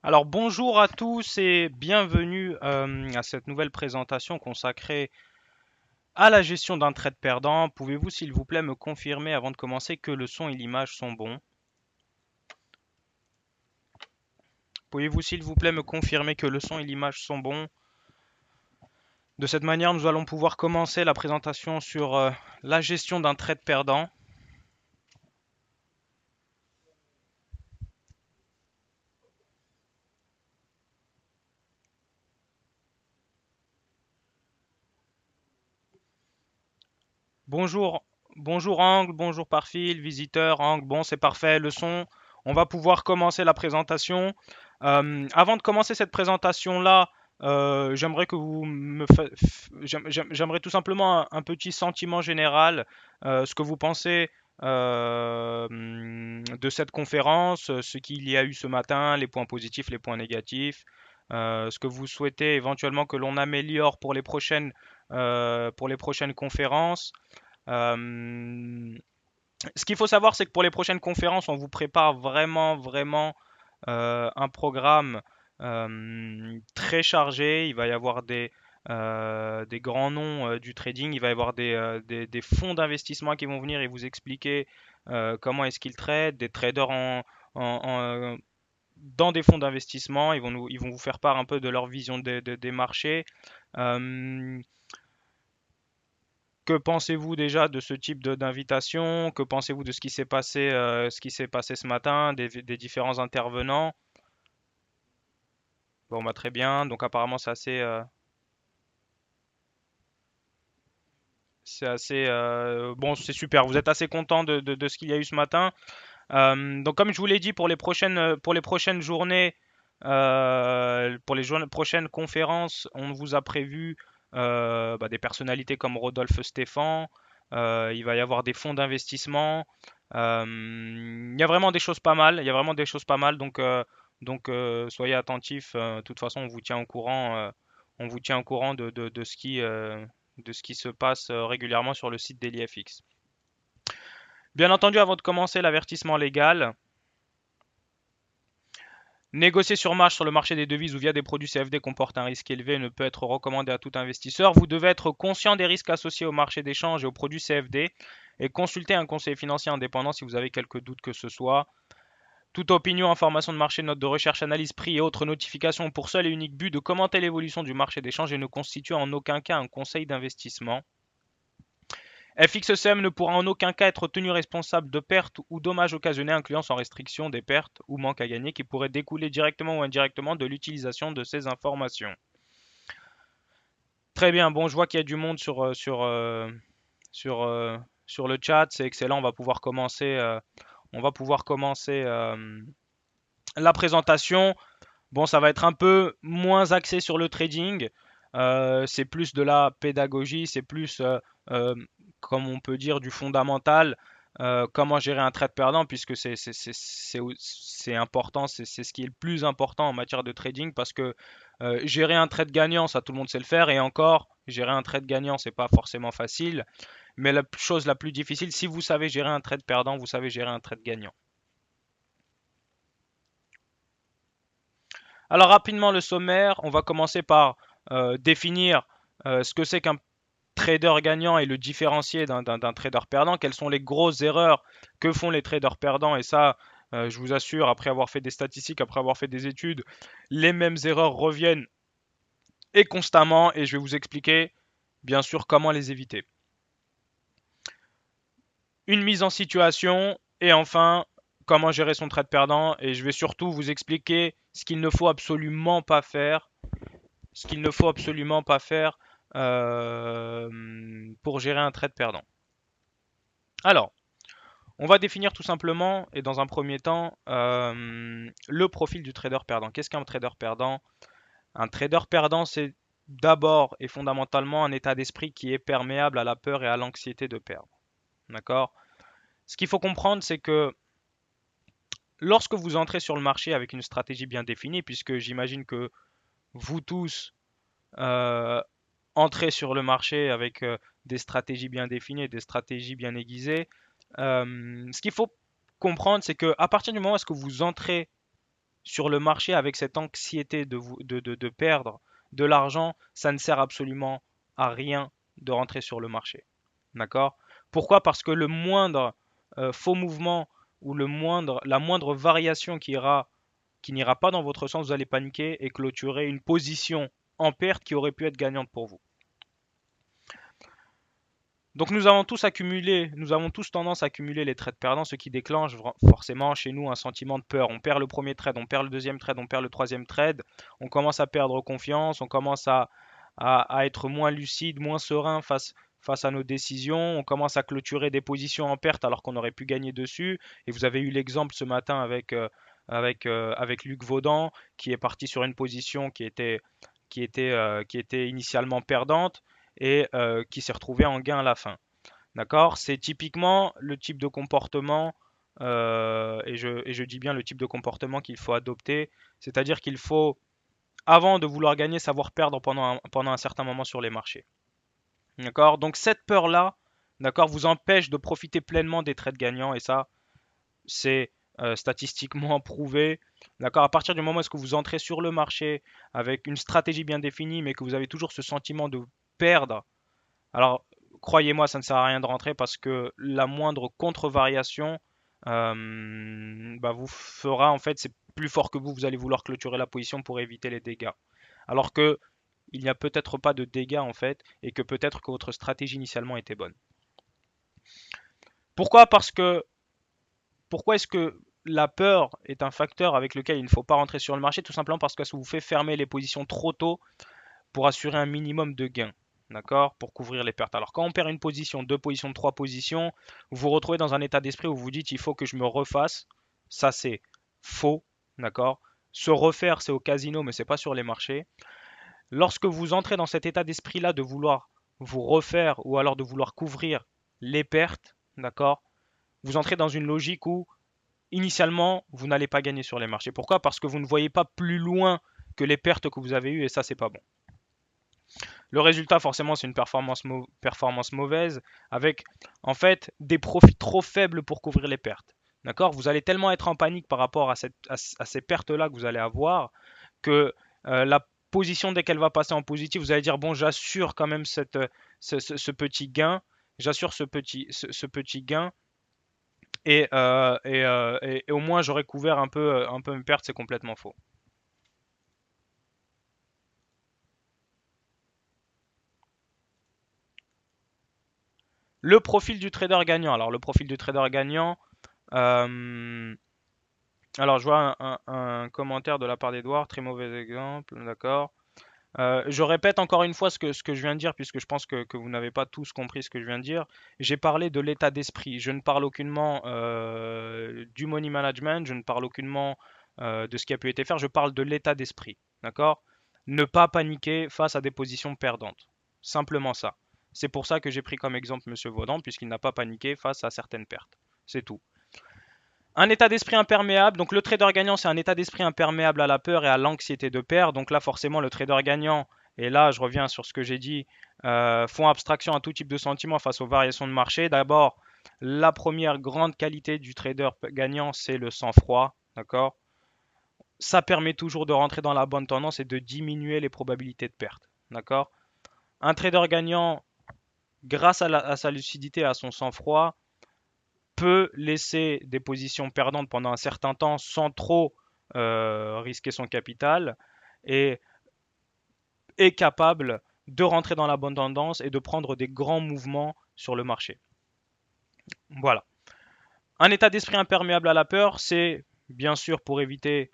Alors bonjour à tous et bienvenue à cette nouvelle présentation consacrée à la gestion d'un trade perdant. Pouvez-vous s'il vous plaît me confirmer avant de commencer que le son et l'image sont bons? Pouvez-vous s'il vous plaît me confirmer que le son et l'image sont bons? De cette manière, nous allons pouvoir commencer la présentation sur la gestion d'un trade perdant. Bonjour, bonjour Angle, bonjour par fil, visiteur, Angle, bon c'est parfait, le son. On va pouvoir commencer la présentation. Avant de commencer cette présentation-là, j'aimerais que vous me j'aimerais tout simplement un petit sentiment général, ce que vous pensez de cette conférence, ce qu'il y a eu ce matin, les points positifs, les points négatifs, ce que vous souhaitez éventuellement que l'on améliore pour les prochaines conférences. Euh, Ce qu'il faut savoir, c'est que pour les prochaines conférences, on vous prépare vraiment un programme très chargé. Il va y avoir des grands noms du trading. Il va y avoir des fonds d'investissement qui vont venir et vous expliquer comment est-ce qu'ils tradent, des traders dans des fonds d'investissement. Ils vont vous faire part un peu de leur vision des marchés. Euh, Que pensez-vous déjà de ce type d'invitation? Que pensez-vous de ce qui s'est passé ce matin, des différents intervenants? Bon, bah très bien. Donc apparemment c'est assez bon, c'est super. Vous êtes assez content de ce qu'il y a eu ce matin. Donc comme je vous l'ai dit pour les prochaines journées, pour les prochaines conférences, on vous a prévu des personnalités comme Rodolphe Stéphan. Il va y avoir des fonds d'investissement. Il y a vraiment des choses pas mal. Il y a vraiment des choses pas mal. Soyez attentifs. De toute façon, on vous tient au courant. On vous tient au courant de ce qui se passe régulièrement sur le site d'EliFX. Bien entendu, avant de commencer, l'avertissement légal. Négocier sur marge sur le marché des devises ou via des produits CFD comporte un risque élevé et ne peut être recommandé à tout investisseur. Vous devez être conscient des risques associés au marché d'échange et aux produits CFD et consulter un conseiller financier indépendant si vous avez quelques doutes que ce soit. Toute opinion, information de marché, note de recherche, analyse, prix et autres notifications ont pour seul et unique but de commenter l'évolution du marché d'échange et ne constituent en aucun cas un conseil d'investissement. FXCM ne pourra en aucun cas être tenu responsable de pertes ou dommages occasionnés incluant sans restriction des pertes ou manques à gagner qui pourraient découler directement ou indirectement de l'utilisation de ces informations. Très bien, bon, je vois qu'il y a du monde sur, sur le chat, c'est excellent, on va pouvoir commencer la présentation. Bon, ça va être un peu moins axé sur le trading, c'est plus de la pédagogie, c'est plus, comme on peut dire, du fondamental. Comment gérer un trade perdant, puisque c'est important, c'est ce qui est le plus important en matière de trading, parce que gérer un trade gagnant, ça tout le monde sait le faire, et encore, gérer un trade gagnant, c'est pas forcément facile, mais la chose la plus difficile, si vous savez gérer un trade perdant, vous savez gérer un trade gagnant. Alors rapidement le sommaire, on va commencer par définir ce que c'est qu'un trader gagnant et le différencier d'un trader perdant. Quelles sont les grosses erreurs que font les traders perdants? Et ça, je vous assure, après avoir fait des statistiques, après avoir fait des études, les mêmes erreurs reviennent et constamment. Et je vais vous expliquer, bien sûr, comment les éviter. Une mise en situation et enfin, comment gérer son trade perdant. Et je vais surtout vous expliquer ce qu'il ne faut absolument pas faire ce qu'il ne faut absolument pas faire pour gérer un trade perdant. Alors, on va définir tout simplement et dans un premier temps le profil du trader perdant. Qu'est-ce qu'un trader perdant? Un trader perdant, c'est d'abord et fondamentalement un état d'esprit qui est perméable à la peur et à l'anxiété de perdre. D'accord? Ce qu'il faut comprendre, c'est que lorsque vous entrez sur le marché avec une stratégie bien définie, puisque j'imagine que vous tous euh, entrer sur le marché avec des stratégies bien définies, des stratégies bien aiguisées. Ce qu'il faut comprendre, c'est que à partir du moment où est-ce que vous entrez sur le marché avec cette anxiété de perdre de l'argent, ça ne sert absolument à rien de rentrer sur le marché. D'accord? Pourquoi? Parce que le moindre faux mouvement ou la moindre variation qui n'ira pas dans votre sens, vous allez paniquer et clôturer une position en perte qui aurait pu être gagnante pour vous. Donc nous avons tous tendance à accumuler les trades perdants, ce qui déclenche forcément chez nous un sentiment de peur. On perd le premier trade, on perd le deuxième trade, on perd le troisième trade, on commence à perdre confiance, on commence à être moins lucide, moins serein face à nos décisions, on commence à clôturer des positions en perte alors qu'on aurait pu gagner dessus. Et vous avez eu l'exemple ce matin avec Luc Vaudan qui est parti sur une position qui était initialement perdante et qui s'est retrouvé en gain à la fin. D'accord? C'est typiquement le type de comportement, et je dis bien le type de comportement qu'il faut adopter, c'est-à-dire qu'il faut, avant de vouloir gagner, savoir perdre pendant un certain moment sur les marchés. D'accord? Donc cette peur-là, d'accord, vous empêche de profiter pleinement des trades gagnants, et ça, c'est statistiquement prouvé. D'accord? À partir du moment où est-ce que vous entrez sur le marché avec une stratégie bien définie, mais que vous avez toujours ce sentiment de perdre, alors croyez-moi, ça ne sert à rien de rentrer parce que la moindre contre-variation vous fera, en fait, c'est plus fort que vous allez vouloir clôturer la position pour éviter les dégâts. Alors que il n'y a peut-être pas de dégâts en fait, et que peut-être que votre stratégie initialement était bonne. Pourquoi? Pourquoi est-ce que la peur est un facteur avec lequel il ne faut pas rentrer sur le marché? Tout simplement parce que ça vous fait fermer les positions trop tôt pour assurer un minimum de gains. D'accord? Pour couvrir les pertes. Alors quand on perd une position, deux positions, trois positions, vous vous retrouvez dans un état d'esprit où vous vous dites il faut que je me refasse. Ça c'est faux. D'accord? Se refaire c'est au casino mais c'est pas sur les marchés. Lorsque vous entrez dans cet état d'esprit-là de vouloir vous refaire ou alors de vouloir couvrir les pertes, d'accord? Vous entrez dans une logique où initialement vous n'allez pas gagner sur les marchés. Pourquoi? Parce que vous ne voyez pas plus loin que les pertes que vous avez eues et ça c'est pas bon. Le résultat, forcément, c'est une performance mauvaise avec en fait des profits trop faibles pour couvrir les pertes. D'accord? Vous allez tellement être en panique par rapport à ces pertes-là que vous allez avoir que la position, dès qu'elle va passer en positif, vous allez dire bon, j'assure quand même ce petit gain, j'assure ce petit gain et au moins j'aurais couvert un peu mes pertes, c'est complètement faux. Le profil du trader gagnant. Alors le profil du trader gagnant, euh, alors je vois un commentaire de la part d'Edouard, très mauvais exemple, d'accord. Je répète encore une fois ce que je viens de dire, puisque je pense que vous n'avez pas tous compris ce que je viens de dire. J'ai parlé de l'état d'esprit. Je ne parle aucunement du money management, je ne parle aucunement de ce qui a pu être fait. Je parle de l'état d'esprit. D'accord? Ne pas paniquer face à des positions perdantes. Simplement ça. C'est pour ça que j'ai pris comme exemple Monsieur Vaudan, puisqu'il n'a pas paniqué face à certaines pertes. C'est tout. Un état d'esprit imperméable. Donc le trader gagnant, c'est un état d'esprit imperméable à la peur et à l'anxiété de perdre. Donc là, forcément, le trader gagnant, et là, je reviens sur ce que j'ai dit, font abstraction à tout type de sentiments face aux variations de marché. D'abord, la première grande qualité du trader gagnant, c'est le sang-froid. D'accord? Ça permet toujours de rentrer dans la bonne tendance et de diminuer les probabilités de perte. D'accord? Un trader gagnant, grâce à sa lucidité et à son sang-froid, peut laisser des positions perdantes pendant un certain temps sans trop risquer son capital et est capable de rentrer dans la bonne tendance et de prendre des grands mouvements sur le marché. Voilà. Un état d'esprit imperméable à la peur, c'est bien sûr pour éviter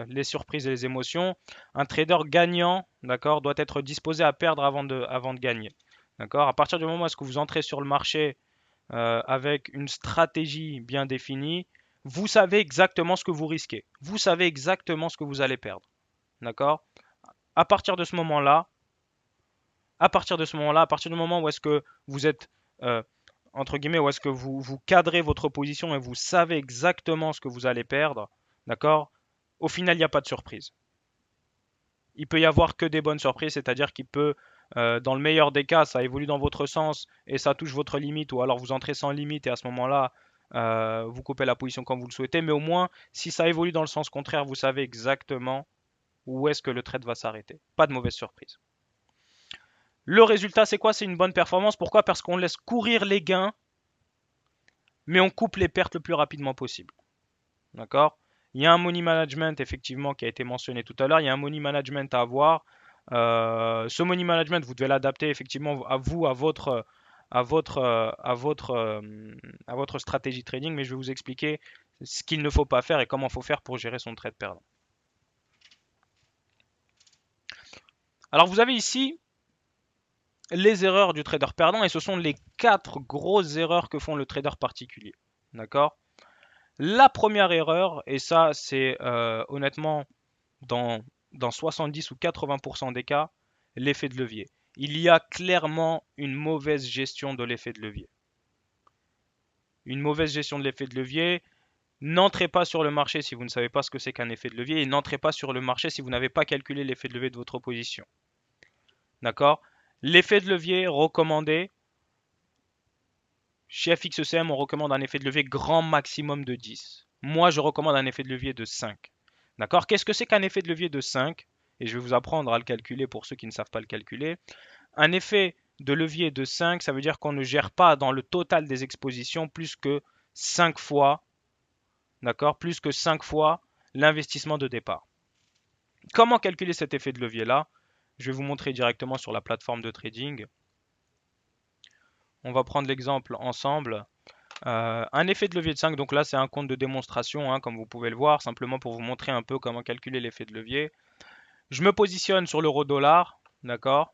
les surprises et les émotions. Un trader gagnant, d'accord, doit être disposé à perdre avant de gagner. D'accord. À partir du moment où vous entrez sur le marché avec une stratégie bien définie, vous savez exactement ce que vous risquez. Vous savez exactement ce que vous allez perdre. D'accord? À partir de ce moment-là, à partir de ce moment-là, à partir du moment où est-ce que vous êtes euh, entre guillemets, où est-ce que vous cadrez votre position et vous savez exactement ce que vous allez perdre, d'accord? Au final, il n'y a pas de surprise. Il peut y avoir que des bonnes surprises, c'est-à-dire qu'il peut, dans le meilleur des cas, ça évolue dans votre sens et ça touche votre limite, ou alors vous entrez sans limite et à ce moment-là, vous coupez la position comme vous le souhaitez, mais au moins, si ça évolue dans le sens contraire, vous savez exactement où est-ce que le trade va s'arrêter. Pas de mauvaise surprise. Le résultat, c'est quoi? C'est une bonne performance. Pourquoi? Parce qu'on laisse courir les gains, mais on coupe les pertes le plus rapidement possible. D'accord? Il y a un money management, effectivement, qui a été mentionné tout à l'heure. Il y a un money management à avoir. Ce money management, vous devez l'adapter effectivement à vous, à votre, à votre, à votre stratégie trading, mais je vais vous expliquer ce qu'il ne faut pas faire et comment il faut faire pour gérer son trade perdant. Alors vous avez ici les erreurs du trader perdant et ce sont les 4 grosses erreurs que font le trader particulier. D'accord? La première erreur, et ça c'est honnêtement dans, dans 70 ou 80% des cas, l'effet de levier. Il y a clairement une mauvaise gestion de l'effet de levier. Une mauvaise gestion de l'effet de levier. N'entrez pas sur le marché si vous ne savez pas ce que c'est qu'un effet de levier et n'entrez pas sur le marché si vous n'avez pas calculé l'effet de levier de votre position. D'accord? L'effet de levier recommandé, chez FXECM, on recommande un effet de levier grand maximum de 10. Moi, je recommande un effet de levier de 5. D'accord? Qu'est-ce que c'est qu'un effet de levier de 5? Et je vais vous apprendre à le calculer pour ceux qui ne savent pas le calculer. Un effet de levier de 5, ça veut dire qu'on ne gère pas dans le total des expositions plus que 5 fois, d'accord? Plus que 5 fois l'investissement de départ. Comment calculer cet effet de levier-là? Je vais vous montrer directement sur la plateforme de trading. On va prendre l'exemple ensemble. Un effet de levier de 5, donc là c'est un compte de démonstration, hein, comme vous pouvez le voir, simplement pour vous montrer un peu comment calculer l'effet de levier. Je me positionne sur l'euro-dollar, d'accord,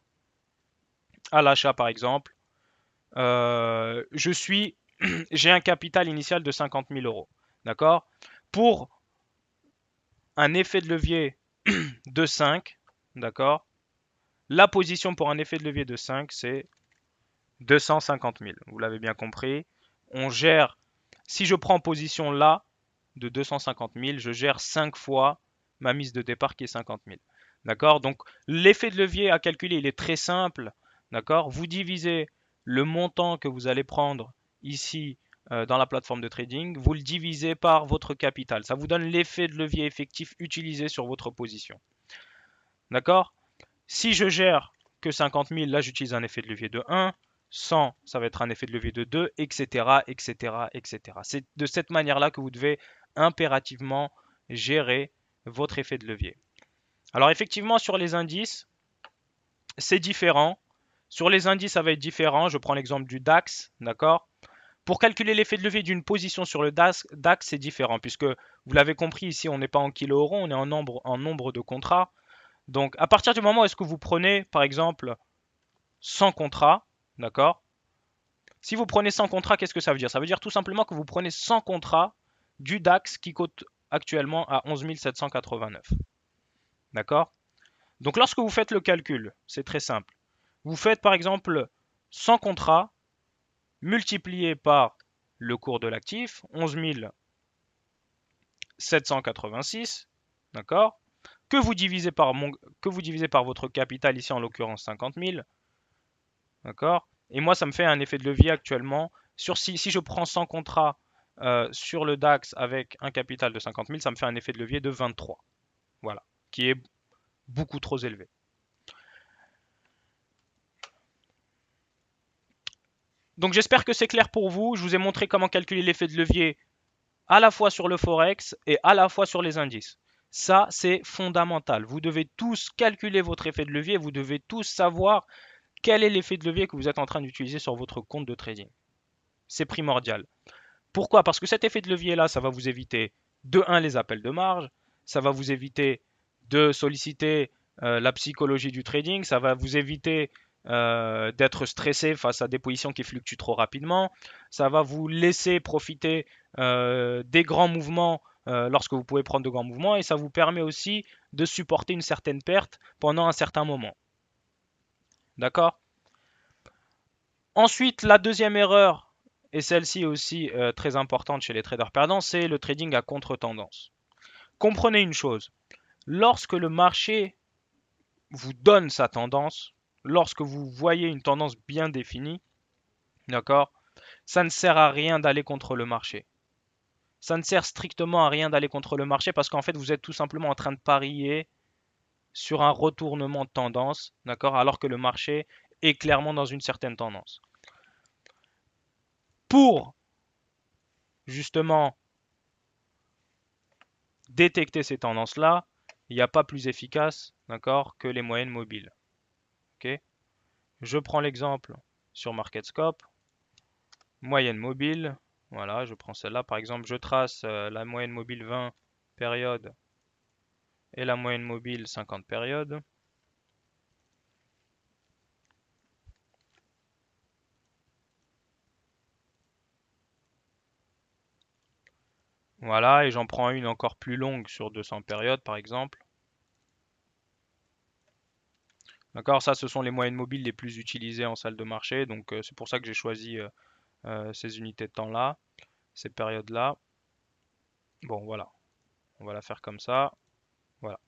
à l'achat par exemple. J'ai un capital initial de 50 000 euros, d'accord. Pour un effet de levier de 5, d'accord, la position pour un effet de levier de 5, c'est 250 000. Vous l'avez bien compris. On gère, si je prends position là, de 250 000, je gère 5 fois ma mise de départ qui est 50 000. D'accord? Donc l'effet de levier à calculer, il est très simple. D'accord? Vous divisez le montant que vous allez prendre ici dans la plateforme de trading, vous le divisez par votre capital. Ça vous donne l'effet de levier effectif utilisé sur votre position. D'accord? Si je gère que 50 000, là j'utilise un effet de levier de 1. 100, ça va être un effet de levier de 2, etc., etc., etc. C'est de cette manière-là que vous devez impérativement gérer votre effet de levier. Alors effectivement, sur les indices, c'est différent. Sur les indices, ça va être différent. Je prends l'exemple du DAX, d'accord? Pour calculer l'effet de levier d'une position sur le DAX, c'est différent, puisque vous l'avez compris, ici, on n'est pas en kilo-euro, on est en nombre de contrats. Donc, à partir du moment où est-ce que vous prenez, par exemple, 100 contrats, d'accord? Si vous prenez 100 contrats, qu'est-ce que ça veut dire? Ça veut dire tout simplement que vous prenez 100 contrats du DAX qui cote actuellement à 11 789. D'accord? Donc lorsque vous faites le calcul, c'est très simple. Vous faites par exemple 100 contrats multipliés par le cours de l'actif, 11 786, d'accord? Que vous divisez par votre capital, ici en l'occurrence 50 000, d'accord? Et moi, ça me fait un effet de levier actuellement. Si je prends 100 contrats sur le DAX avec un capital de 50 000, ça me fait un effet de levier de 23. Voilà, qui est beaucoup trop élevé. Donc j'espère que c'est clair pour vous. Je vous ai montré comment calculer l'effet de levier à la fois sur le Forex et à la fois sur les indices. Ça, c'est fondamental. Vous devez tous calculer votre effet de levier. Vous devez tous savoir quel est l'effet de levier que vous êtes en train d'utiliser sur votre compte de trading. C'est primordial. Pourquoi? Parce que cet effet de levier-là, ça va vous éviter de 1 les appels de marge, ça va vous éviter de solliciter la psychologie du trading, ça va vous éviter d'être stressé face à des positions qui fluctuent trop rapidement, ça va vous laisser profiter des grands mouvements lorsque vous pouvez prendre de grands mouvements et ça vous permet aussi de supporter une certaine perte pendant un certain moment. D'accord? Ensuite, la deuxième erreur, et celle-ci aussi très importante chez les traders perdants, c'est le trading à contre-tendance. Comprenez une chose, lorsque le marché vous donne sa tendance, lorsque vous voyez une tendance bien définie, d'accord, Ça ne sert à rien d'aller contre le marché. Ça ne sert strictement à rien d'aller contre le marché parce qu'en fait, vous êtes tout simplement en train de parier sur un retournement de tendance, d'accord, alors que le marché est clairement dans une certaine tendance. Pour justement détecter ces tendances-là, il n'y a pas plus efficace, d'accord, que les moyennes mobiles. Ok. Je prends l'exemple sur MarketScope, moyenne mobile. Voilà, je prends celle-là par exemple. Je trace la moyenne mobile 20 périodes et la moyenne mobile 50 périodes. Voilà, et j'en prends une encore plus longue sur 200 périodes par exemple. D'accord, ça ce sont les moyennes mobiles les plus utilisées en salle de marché, donc c'est pour ça que j'ai choisi ces unités de temps-là, ces périodes-là. Bon voilà, on va la faire comme ça. Voilà.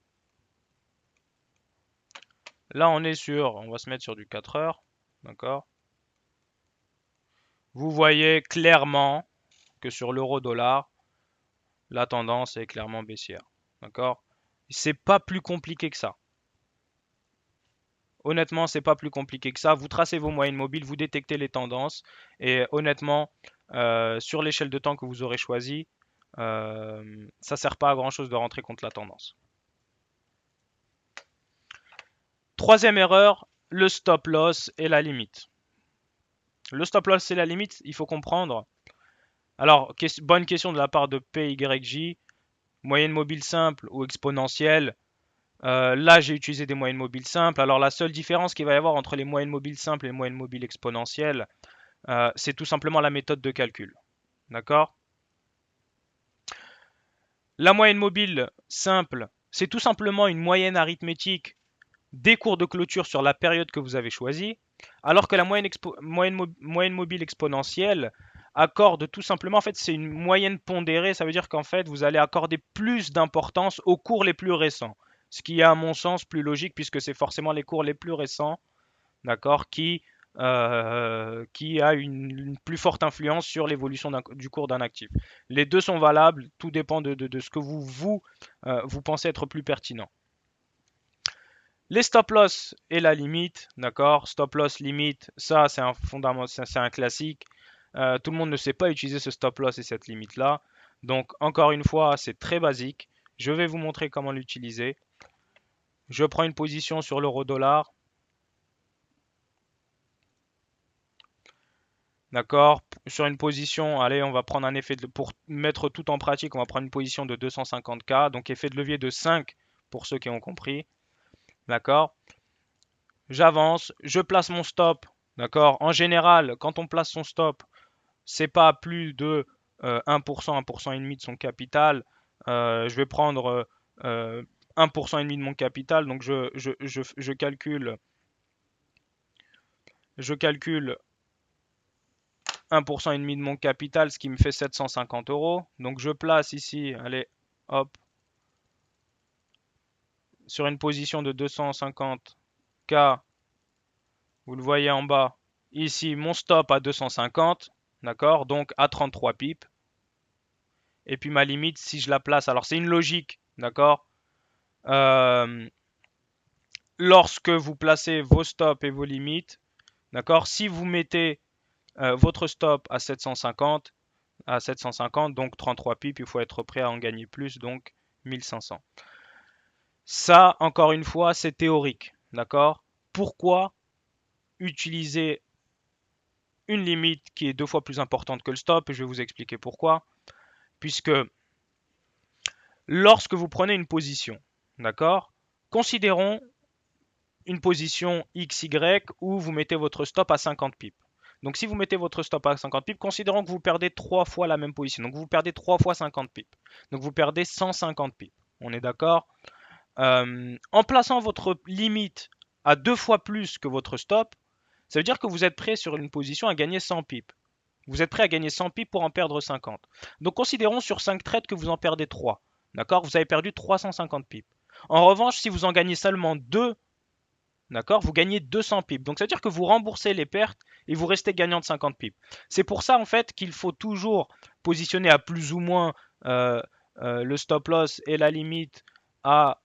Là on est sur, on va se mettre sur du 4 heures, d'accord. Vous voyez clairement que sur l'euro-dollar, la tendance est clairement baissière, d'accord. C'est pas plus compliqué que ça. Honnêtement, c'est pas plus compliqué que ça. Vous tracez vos moyennes mobiles, vous détectez les tendances et honnêtement, sur l'échelle de temps que vous aurez choisi, ça sert pas à grand chose de rentrer contre la tendance. Troisième erreur, le stop loss et la limite. Le stop loss et la limite, il faut comprendre. Alors, bonne question de la part de PYJ. Moyenne mobile simple ou exponentielle. Là, j'ai utilisé des moyennes mobiles simples. Alors, la seule différence qu'il va y avoir entre les moyennes mobiles simples et les moyennes mobiles exponentielles, c'est tout simplement la méthode de calcul. D'accord? La moyenne mobile simple, c'est tout simplement une moyenne arithmétique des cours de clôture sur la période que vous avez choisie, alors que la moyenne mobile exponentielle accorde tout simplement, en fait, c'est une moyenne pondérée, ça veut dire qu'en fait, vous allez accorder plus d'importance aux cours les plus récents, ce qui est à mon sens plus logique puisque c'est forcément les cours les plus récents, d'accord, qui a une plus forte influence sur l'évolution du cours d'un actif. Les deux sont valables, tout dépend de ce que vous pensez être plus pertinent. Les stop loss et la limite, d'accord. Stop loss, limite, ça c'est un fondament, c'est un classique. Tout le monde ne sait pas utiliser ce stop loss et cette limite là. Donc encore une fois, c'est très basique. Je vais vous montrer comment l'utiliser. Je prends une position sur l'euro dollar. D'accord. Sur une position, allez, on va prendre un effet pour mettre tout en pratique, on va prendre une position de 250K. Donc effet de levier de 5 pour ceux qui ont compris. D'accord. J'avance, je place mon stop. D'accord. En général, quand on place son stop, c'est pas plus de 1%, 1% et demi de son capital. Je vais prendre 1% et demi de mon capital. Donc je calcule 1% et demi de mon capital, ce qui me fait 750 euros. Donc je place ici, allez, hop, sur une position de 250K. Vous le voyez en bas. Ici, mon stop à 250. D'accord? Donc à 33 pips. Et puis ma limite, si je la place, alors c'est une logique. D'accord? Euh, Lorsque vous placez vos stops et vos limites, d'accord? Si vous mettez votre stop à 750, donc 33 pips, il faut être prêt à en gagner plus, donc 1500. Ça, encore une fois, c'est théorique, d'accord? Pourquoi utiliser une limite qui est 2 fois plus importante que le stop? Et je vais vous expliquer pourquoi. Puisque lorsque vous prenez une position, d'accord? Considérons une position XY où vous mettez votre stop à 50 pips. Donc si vous mettez votre stop à 50 pips, considérons que vous perdez 3 fois la même position. Donc vous perdez 3 fois 50 pips. Donc vous perdez 150 pips. On est d'accord? En plaçant votre limite à 2 fois plus que votre stop, ça veut dire que vous êtes prêt sur une position à gagner 100 pips. Vous êtes prêt à gagner 100 pips pour en perdre 50. Donc considérons sur 5 trades que vous en perdez 3. D'accord? Vous avez perdu 350 pips. En revanche, si vous en gagnez seulement 2, d'accord, vous gagnez 200 pips. Donc, ça veut dire que vous remboursez les pertes et vous restez gagnant de 50 pips. C'est pour ça, en fait, qu'il faut toujours positionner à plus ou moins euh, le stop loss et la limite à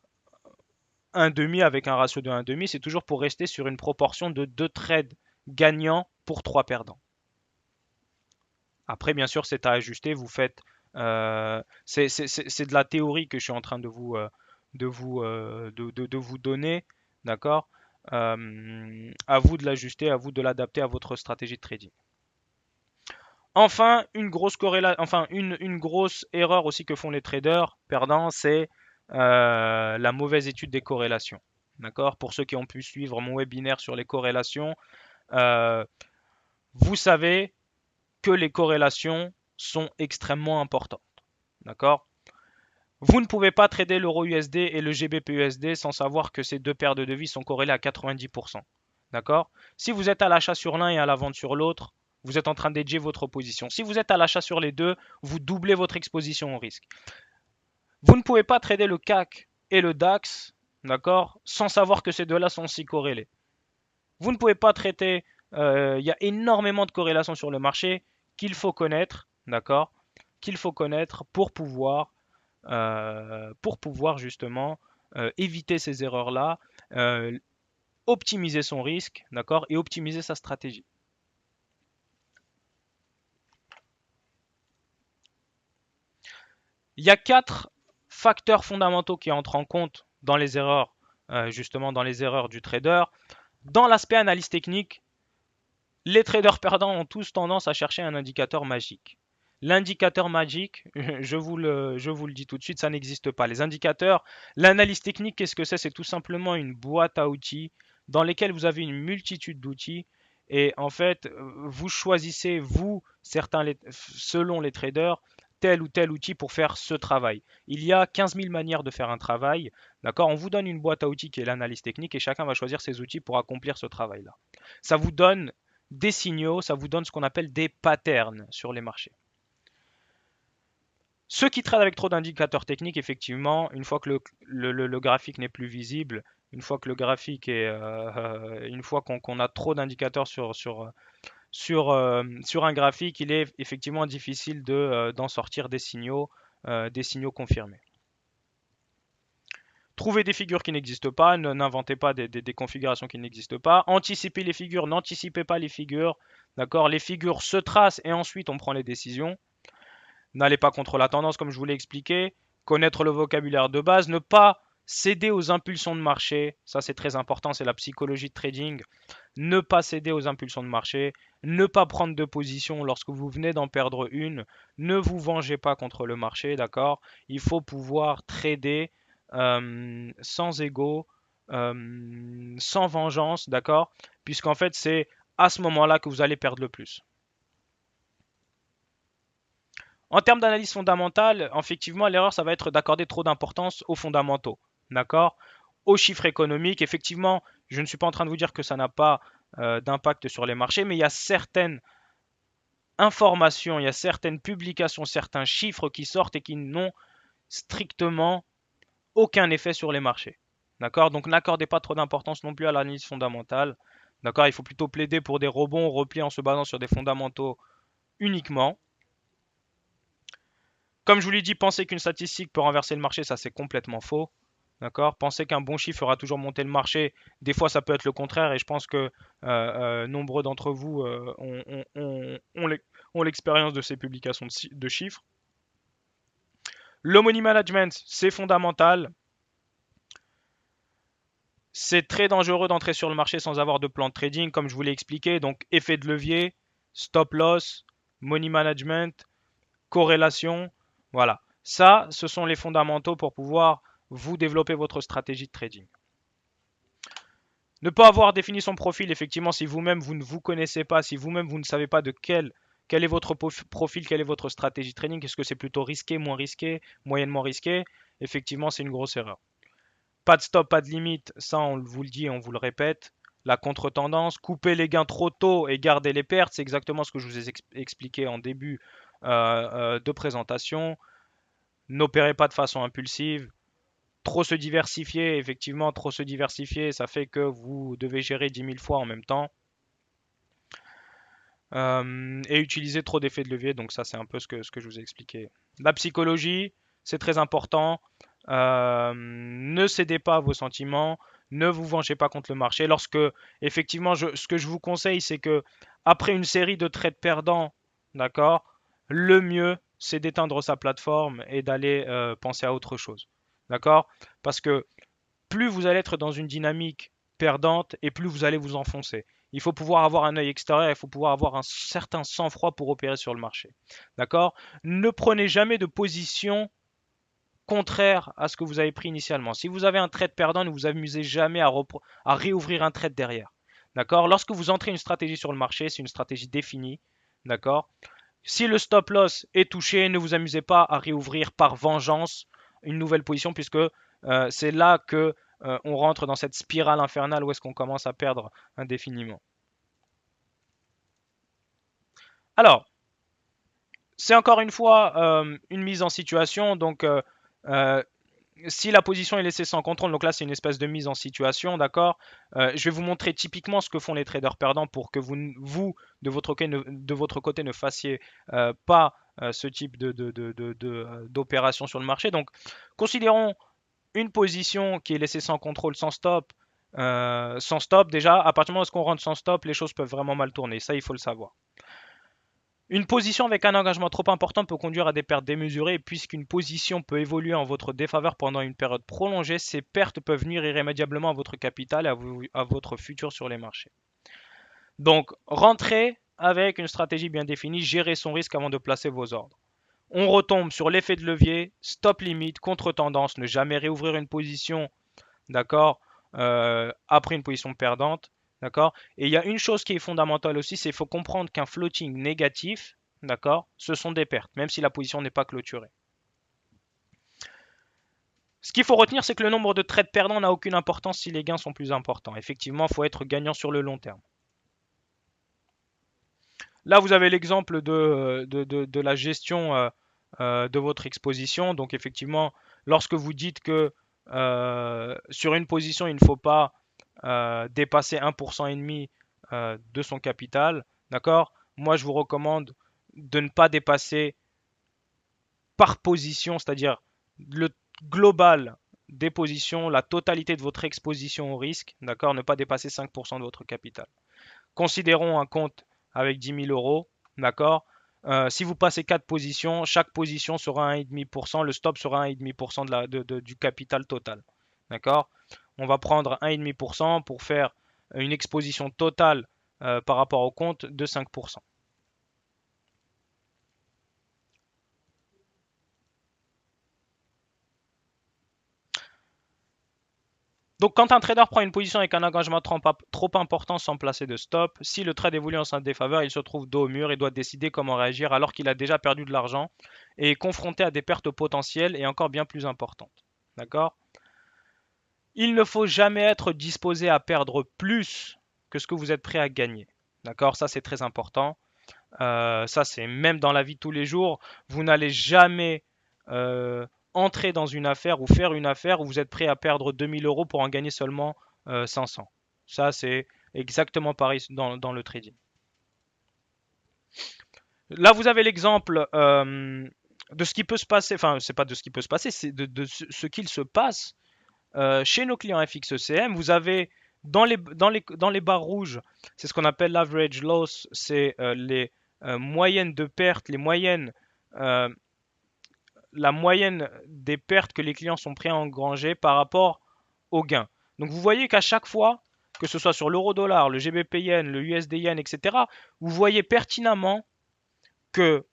un demi avec un ratio de 1,5. C'est toujours pour rester sur une proportion de 2 trades gagnants pour 3 perdants. Après, bien sûr, c'est à ajuster. Vous faites. C'est de la théorie que je suis en train de vous donner. D'accord. À vous de l'ajuster, à vous de l'adapter à votre stratégie de trading. Enfin, une grosse erreur aussi que font les traders perdants, c'est la mauvaise étude des corrélations. D'accord. Pour ceux qui ont pu suivre mon webinaire sur les corrélations, euh, vous savez que les corrélations sont extrêmement importantes. D'accord? Vous ne pouvez pas trader l'euro USD et le GBP USD sans savoir que ces deux paires de devises sont corrélées à 90%. D'accord? Si vous êtes à l'achat sur l'un et à la vente sur l'autre, vous êtes en train d'edger votre position. Si vous êtes à l'achat sur les deux, vous doublez votre exposition au risque. Vous ne pouvez pas trader le CAC et le DAX, d'accord, sans savoir que ces deux-là sont si corrélés. Vous ne pouvez pas traiter, il y a énormément de corrélations sur le marché qu'il faut connaître, d'accord, qu'il faut connaître pour pouvoir justement éviter ces erreurs-là, euh, optimiser son risque, d'accord, et optimiser sa stratégie. Il y a 4 facteurs fondamentaux qui entrent en compte dans les erreurs, justement dans les erreurs du trader. Dans l'aspect analyse technique, les traders perdants ont tous tendance à chercher un indicateur magique. L'indicateur magique, je vous le dis tout de suite, ça n'existe pas. Les indicateurs, l'analyse technique, qu'est-ce que c'est? C'est tout simplement une boîte à outils dans laquelle vous avez une multitude d'outils. Et en fait, vous choisissez, vous, selon les traders, tel ou tel outil pour faire ce travail. Il y a 15 000 manières de faire un travail. D'accord? On vous donne une boîte à outils qui est l'analyse technique et chacun va choisir ses outils pour accomplir ce travail-là. Ça vous donne des signaux, ça vous donne ce qu'on appelle des patterns sur les marchés. Ceux qui traitent avec trop d'indicateurs techniques, effectivement, une fois que le graphique n'est plus visible, une fois que le graphique est, une fois qu'on a trop d'indicateurs sur un graphique, il est effectivement difficile d'en sortir des signaux confirmés. Trouvez des figures qui n'existent pas, n'inventez pas des configurations qui n'existent pas. Anticipez les figures, n'anticipez pas les figures. D'accord? Les figures se tracent et ensuite on prend les décisions. N'allez pas contre la tendance, comme je vous l'ai expliqué. Connaître le vocabulaire de base, ne pas céder aux impulsions de marché. Ça, c'est très important, c'est la psychologie de trading. Ne pas céder aux impulsions de marché. Ne pas prendre de position lorsque vous venez d'en perdre une. Ne vous vengez pas contre le marché, d'accord? Il faut pouvoir trader sans ego, sans vengeance, d'accord? Puisqu'en fait, c'est à ce moment-là que vous allez perdre le plus. En termes d'analyse fondamentale, effectivement, l'erreur, ça va être d'accorder trop d'importance aux fondamentaux, d'accord? Aux chiffres économiques. Effectivement, je ne suis pas en train de vous dire que ça n'a pas d'impact sur les marchés, mais il y a certaines informations, il y a certaines publications, certains chiffres qui sortent et qui n'ont strictement aucun effet sur les marchés. D'accord? Donc n'accordez pas trop d'importance non plus à l'analyse fondamentale. D'accord? Il faut plutôt plaider pour des rebonds, replis en se basant sur des fondamentaux uniquement. Comme je vous l'ai dit, penser qu'une statistique peut renverser le marché, ça c'est complètement faux. D'accord? Penser qu'un bon chiffre fera toujours monter le marché, des fois ça peut être le contraire et je pense que nombreux d'entre vous ont l'expérience de ces publications de chiffres. Le money management, c'est fondamental. C'est très dangereux d'entrer sur le marché sans avoir de plan de trading, comme je vous l'ai expliqué. Donc, effet de levier, stop loss, money management, corrélation. Voilà. Ça, ce sont les fondamentaux pour pouvoir vous développer votre stratégie de trading. Ne pas avoir défini son profil, effectivement, si vous-même vous ne vous connaissez pas, si vous-même vous ne savez pas de quel est votre profil, quelle est votre stratégie de trading, est-ce que c'est plutôt risqué, moins risqué, moyennement risqué, effectivement, c'est une grosse erreur. Pas de stop, pas de limite, ça on vous le dit et on vous le répète. La contre-tendance, couper les gains trop tôt et garder les pertes, c'est exactement ce que je vous ai expliqué en début de présentation. N'opérez pas de façon impulsive. Trop se diversifier, effectivement, trop se diversifier, ça fait que vous devez gérer 10 000 fois en même temps. Et utiliser trop d'effets de levier, donc ça c'est un peu ce que je vous ai expliqué. La psychologie, c'est très important. Ne cédez pas à vos sentiments, ne vous vengez pas contre le marché. Lorsque, effectivement, ce que je vous conseille, c'est que après une série de trades perdants, d'accord, le mieux, c'est d'éteindre sa plateforme et d'aller penser à autre chose, d'accord? Parce que plus vous allez être dans une dynamique perdante et plus vous allez vous enfoncer. Il faut pouvoir avoir un œil extérieur, il faut pouvoir avoir un certain sang-froid pour opérer sur le marché. D'accord? Ne prenez jamais de position contraire à ce que vous avez pris initialement. Si vous avez un trade perdant, ne vous amusez jamais à réouvrir un trade derrière. D'accord? Lorsque vous entrez une stratégie sur le marché, c'est une stratégie définie. D'accord? Si le stop loss est touché, ne vous amusez pas à réouvrir par vengeance une nouvelle position puisque c'est là que on rentre dans cette spirale infernale où est-ce qu'on commence à perdre indéfiniment. Alors, c'est encore une fois une mise en situation. Donc, si la position est laissée sans contrôle, donc là c'est une espèce de mise en situation, d'accord. Je vais vous montrer typiquement ce que font les traders perdants pour que vous de votre côté, ne fassiez pas ce type d'opération sur le marché. Donc, considérons une position qui est laissée sans contrôle, sans stop déjà. À partir du moment où on rentre sans stop, les choses peuvent vraiment mal tourner. Ça, il faut le savoir. Une position avec un engagement trop important peut conduire à des pertes démesurées, et puisqu'une position peut évoluer en votre défaveur pendant une période prolongée, ces pertes peuvent nuire irrémédiablement à votre capital et à votre futur sur les marchés. Donc, rentrez avec une stratégie bien définie, gérez son risque avant de placer vos ordres. On retombe sur l'effet de levier, stop limite, contre-tendance, ne jamais réouvrir une position, d'accord, après une position perdante. D'accord? Et il y a une chose qui est fondamentale aussi, c'est qu'il faut comprendre qu'un floating négatif, d'accord, ce sont des pertes, même si la position n'est pas clôturée. Ce qu'il faut retenir, c'est que le nombre de trades perdants n'a aucune importance si les gains sont plus importants. Effectivement, il faut être gagnant sur le long terme. Là, vous avez l'exemple de la gestion de votre exposition. Donc, effectivement, lorsque vous dites que sur une position, il ne faut pas dépasser 1,5% de son capital, d'accord? Moi, je vous recommande de ne pas dépasser par position, c'est-à-dire le global des positions, la totalité de votre exposition au risque, d'accord? Ne pas dépasser 5% de votre capital. Considérons un compte avec 10 000 euros, d'accord? Si vous passez 4 positions, chaque position sera 1,5%, le stop sera 1,5% du capital total, d'accord? On va prendre 1,5% pour faire une exposition totale par rapport au compte de 5%. Donc, quand un trader prend une position avec un engagement trop important sans placer de stop, si le trade évolue en sa défaveur, il se trouve dos au mur et doit décider comment réagir alors qu'il a déjà perdu de l'argent et est confronté à des pertes potentielles et encore bien plus importantes. D'accord? Il ne faut jamais être disposé à perdre plus que ce que vous êtes prêt à gagner. D'accord? Ça, c'est très important. Ça, c'est même dans la vie de tous les jours. Vous n'allez jamais entrer dans une affaire ou faire une affaire où vous êtes prêt à perdre 2000 euros pour en gagner seulement 500. Ça, c'est exactement pareil dans le trading. Là, vous avez l'exemple de ce qui peut se passer. Enfin, c'est pas de ce qui peut se passer, c'est de ce qu'il se passe chez nos clients FXECM. Vous avez dans les barres rouges, c'est ce qu'on appelle l'average loss, c'est les moyennes de pertes, euh, la moyenne des pertes que les clients sont prêts à engranger par rapport aux gains. Donc vous voyez qu'à chaque fois, que ce soit sur l'euro-dollar, le GBP yen, le USD yen, etc., vous voyez pertinemment que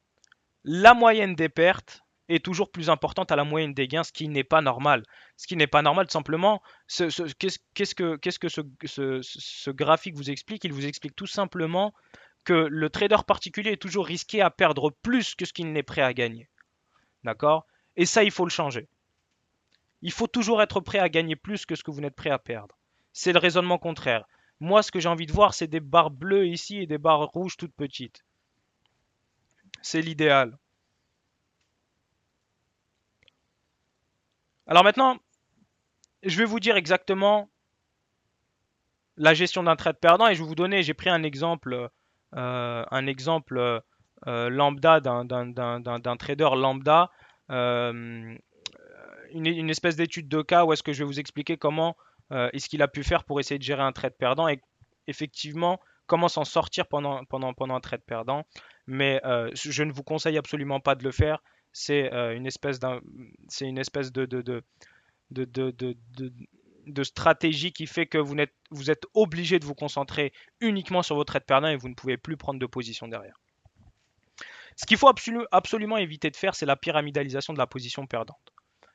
la moyenne des pertes est toujours plus importante à la moyenne des gains, ce qui n'est pas normal. Ce qui n'est pas normal, tout simplement, qu'est-ce que ce graphique vous explique? Il vous explique tout simplement que le trader particulier est toujours risqué à perdre plus que ce qu'il n'est prêt à gagner. D'accord? Et ça, il faut le changer. Il faut toujours être prêt à gagner plus que ce que vous n'êtes prêt à perdre. C'est le raisonnement contraire. Moi, ce que j'ai envie de voir, c'est des barres bleues ici et des barres rouges toutes petites. C'est l'idéal. Alors maintenant, je vais vous dire exactement la gestion d'un trade perdant et je vais vous donner, j'ai pris un exemple lambda d'un trader lambda, euh, une espèce d'étude de cas où est-ce que je vais vous expliquer comment est-ce qu'il a pu faire pour essayer de gérer un trade perdant et effectivement comment s'en sortir pendant un trade perdant. Mais je ne vous conseille absolument pas de le faire. C'est c'est une espèce de, de, de, de- de stratégie qui fait que vous êtes obligé de vous concentrer uniquement sur votre trade perdant et vous ne pouvez plus prendre de position derrière. Ce qu'il faut absolument éviter de faire, c'est la pyramidalisation de la position perdante.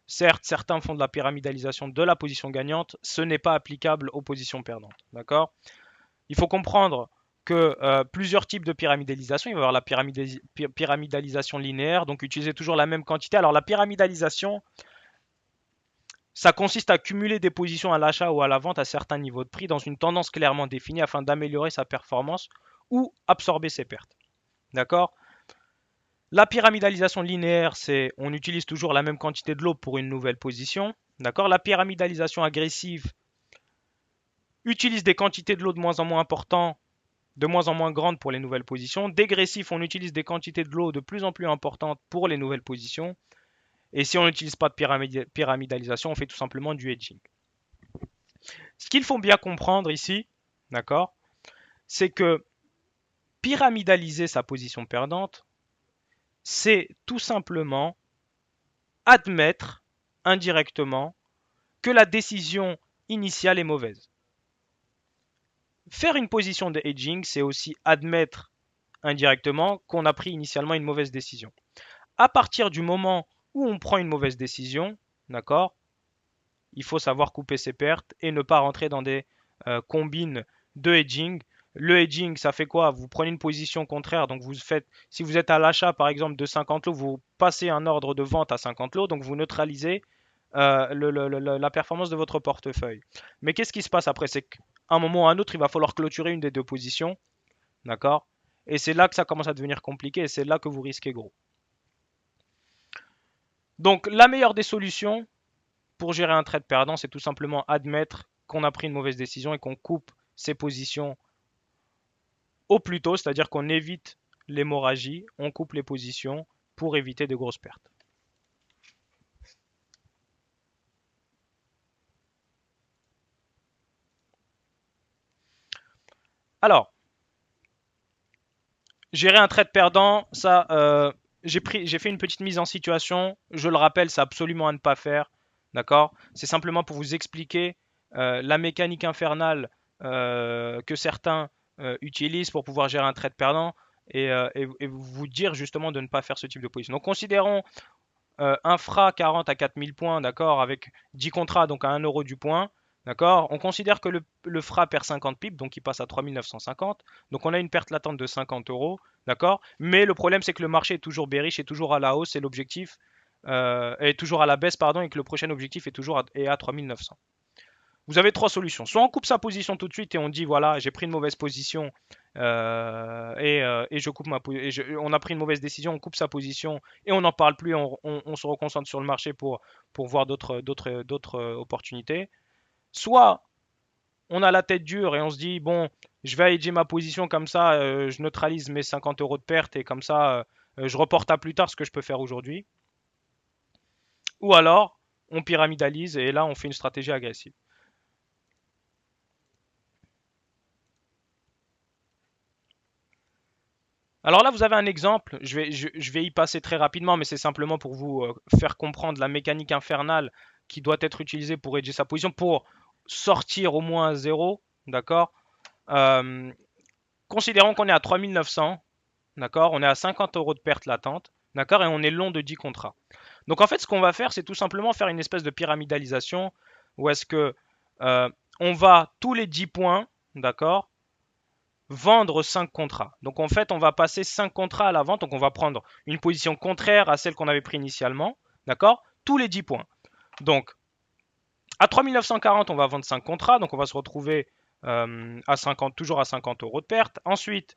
Certes, certains font de la pyramidalisation de la position gagnante, ce n'est pas applicable aux positions perdantes. D'accord? Il faut comprendre que plusieurs types de pyramidalisation. Il va y avoir la pyramidalisation linéaire, donc utiliser toujours la même quantité. Alors la pyramidalisation, ça consiste à cumuler des positions à l'achat ou à la vente à certains niveaux de prix dans une tendance clairement définie afin d'améliorer sa performance ou absorber ses pertes. D'accord? La pyramidalisation linéaire, c'est on utilise toujours la même quantité de lot pour une nouvelle position. D'accord? La pyramidalisation agressive utilise des quantités de lot de moins en moins importantes, de moins en moins grandes pour les nouvelles positions. Dégressif, on utilise des quantités de lot de plus en plus importantes pour les nouvelles positions. Et si on n'utilise pas de pyramidalisation, on fait tout simplement du hedging. Ce qu'il faut bien comprendre ici, d'accord, c'est que pyramidaliser sa position perdante, c'est tout simplement admettre indirectement que la décision initiale est mauvaise. Faire une position de hedging, c'est aussi admettre indirectement qu'on a pris initialement une mauvaise décision. À partir du moment où on prend une mauvaise décision, d'accord, il faut savoir couper ses pertes et ne pas rentrer dans des combines de hedging. Le hedging, ça fait quoi? Vous prenez une position contraire, donc vous faites, si vous êtes à l'achat par exemple de 50 lots, vous passez un ordre de vente à 50 lots, donc vous neutralisez la performance de votre portefeuille. Mais qu'est-ce qui se passe après? C'est qu'à un moment ou à un autre, il va falloir clôturer une des deux positions, d'accord? Et c'est là que ça commence à devenir compliqué et c'est là que vous risquez gros. Donc la meilleure des solutions, pour gérer un trade perdant, c'est tout simplement admettre qu'on a pris une mauvaise décision et qu'on coupe ses positions au plus tôt, c'est-à-dire qu'on évite l'hémorragie, on coupe les positions pour éviter de grosses pertes. Alors, gérer un trade perdant, ça, j'ai fait une petite mise en situation. Je le rappelle, c'est absolument à ne pas faire. D'accord? C'est simplement pour vous expliquer la mécanique infernale que certains utilisent pour pouvoir gérer un trade perdant et vous dire justement de ne pas faire ce type de position. Donc, considérons un FRA 40 à 4000 points, d'accord, avec 10 contrats, donc à 1 euro du point. D'accord. On considère que le FRA perd 50 pips, donc il passe à 3950. Donc on a une perte latente de 50 euros. D'accord. Mais le problème, c'est que le marché est toujours bearish, est toujours à la hausse, et l'objectif est toujours à la baisse, pardon, et que le prochain objectif est toujours à 3900. Vous avez trois solutions. Soit on coupe sa position tout de suite et on dit voilà, j'ai pris une mauvaise position et je coupe on a pris une mauvaise décision, on coupe sa position et on n'en parle plus, on se reconcentre sur le marché pour voir d'autres opportunités. Soit on a la tête dure et on se dit bon, je vais hedger ma position comme ça, je neutralise mes 50 euros de perte et comme ça, je reporte à plus tard ce que je peux faire aujourd'hui. Ou alors on pyramidalise et là on fait une stratégie agressive. Alors là, vous avez un exemple, je vais y passer très rapidement, mais c'est simplement pour vous faire comprendre la mécanique infernale qui doit être utilisée pour hedger sa position, pour sortir au moins à zéro, d'accord. Euh, Considérons qu'on est à 3900, d'accord, on est à 50 euros de perte latente, d'accord, et on est long de 10 contrats. Donc en fait, ce qu'on va faire, c'est tout simplement faire une espèce de pyramidalisation, où est-ce que euh, on va tous les 10 points, d'accord, vendre 5 contrats. Donc en fait, on va passer 5 contrats à la vente. Donc on va prendre une position contraire à celle qu'on avait prise initialement. D'accord? Tous les 10 points. Donc à 3940, on va vendre 5 contrats. Donc on va se retrouver à 50, toujours à 50 euros de perte. Ensuite,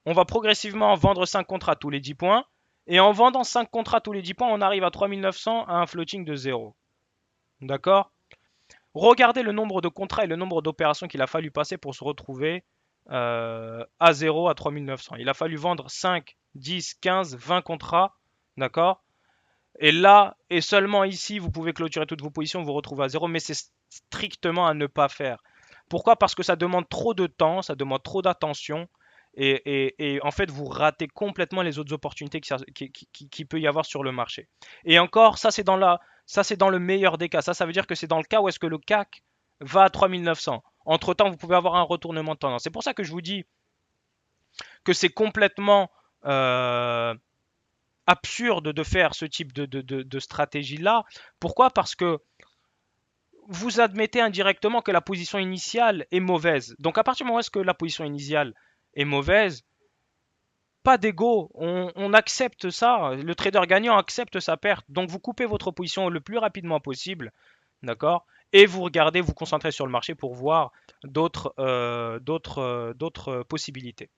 on va progressivement vendre 5 contrats tous les 10 points. Et en vendant 5 contrats tous les 10 points, on arrive à 3900 à un floating de 0. D'accord? Regardez le nombre de contrats et le nombre d'opérations qu'il a fallu passer pour se retrouver à 0 à 3900. Il a fallu vendre 5, 10, 15, 20 contrats, d'accord? Et là, et seulement ici, vous pouvez clôturer toutes vos positions, vous retrouvez à 0, mais c'est strictement à ne pas faire. Pourquoi? Parce que ça demande trop de temps, ça demande trop d'attention, et en fait, vous ratez complètement les autres opportunités qui peut y avoir sur le marché. Et encore, ça c'est dans le meilleur des cas. Ça veut dire que c'est dans le cas où est-ce que le CAC va à 3900. Entre-temps, vous pouvez avoir un retournement de tendance. C'est pour ça que je vous dis que c'est complètement absurde de faire ce type de stratégie-là. Pourquoi? Parce que vous admettez indirectement que la position initiale est mauvaise. Donc à partir du moment où est-ce que la position initiale est mauvaise, pas d'ego, on accepte ça. Le trader gagnant accepte sa perte. Donc vous coupez votre position le plus rapidement possible, d'accord? Et vous regardez, vous concentrez sur le marché pour voir d'autres possibilités.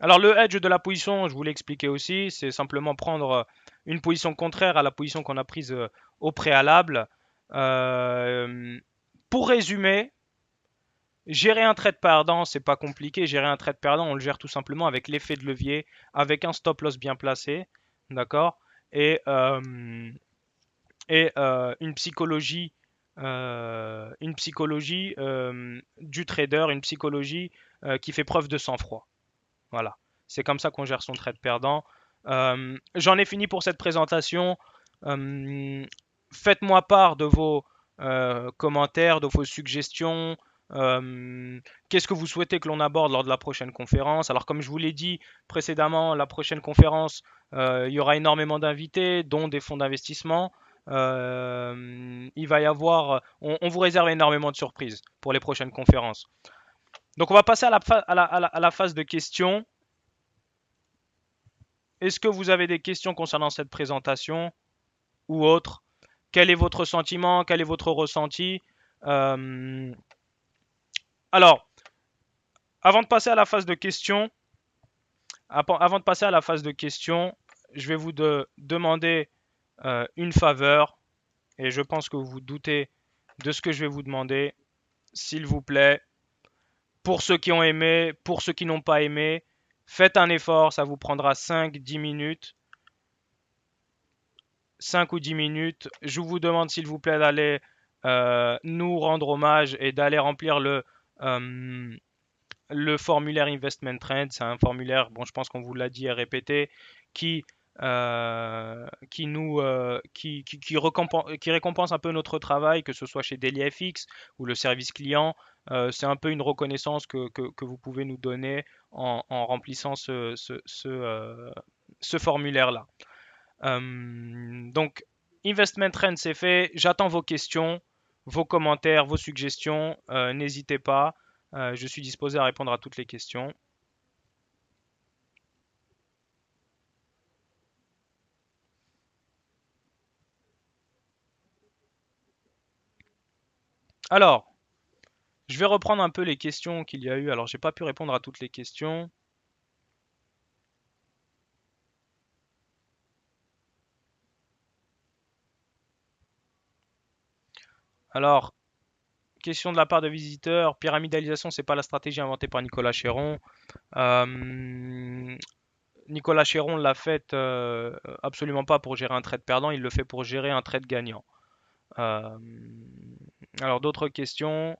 Alors le hedge de la position, je vous l'ai expliqué aussi, c'est simplement prendre une position contraire à la position qu'on a prise au préalable. Euh, pour résumer, gérer un trade perdant, c'est pas compliqué. Gérer un trade perdant, on le gère tout simplement avec l'effet de levier, avec un stop loss bien placé, d'accord, et, euh, et une psychologie du trader, une psychologie qui fait preuve de sang-froid. Voilà, c'est comme ça qu'on gère son trade perdant. J'en ai fini pour cette présentation. Euh, Faites-moi part de vos commentaires, de vos suggestions. Qu'est-ce que vous souhaitez que l'on aborde lors de la prochaine conférence? Alors, comme je vous l'ai dit précédemment, la prochaine conférence, il y aura énormément d'invités, dont des fonds d'investissement. Il va y avoir, on vous réserve énormément de surprises pour les prochaines conférences. Donc, on va passer à la phase de questions. Est-ce que vous avez des questions concernant cette présentation ou autre? Quel est votre sentiment? Quel est votre ressenti? Euh, alors, avant de passer à la phase de questions, avant de passer à la phase de questions, je vais vous demander une faveur et je pense que vous vous doutez de ce que je vais vous demander. S'il vous plaît, pour ceux qui ont aimé, pour ceux qui n'ont pas aimé, faites un effort, ça vous prendra 5-10 minutes. 5 ou 10 minutes. Je vous demande s'il vous plaît d'aller nous rendre hommage et d'aller remplir le formulaire Investment Trend. C'est un formulaire, bon, je pense qu'on vous l'a dit et répété, qui, qui récompense un peu notre travail, que ce soit chez DailyFX ou le service client. C'est un peu une reconnaissance que vous pouvez nous donner en remplissant ce formulaire-là. Donc, Investment Trend, c'est fait. J'attends vos questions, vos commentaires, vos suggestions. N'hésitez pas. Je suis disposé à répondre à toutes les questions. Alors, je vais reprendre un peu les questions qu'il y a eu. Alors, j'ai pas pu répondre à toutes les questions. Alors, question de la part de visiteurs. Pyramidalisation, c'est pas la stratégie inventée par Nicolas Chéron. Euh, Nicolas Chéron l'a faite absolument pas pour gérer un trade perdant, il le fait pour gérer un trade gagnant. Euh, alors d'autres questions.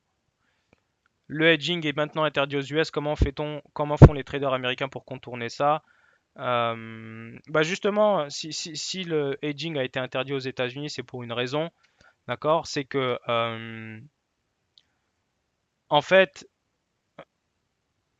Le hedging est maintenant interdit aux US. Comment font les traders américains pour contourner ça? Bah justement, si le hedging a été interdit aux États-Unis, c'est pour une raison, d'accord? C'est que en fait,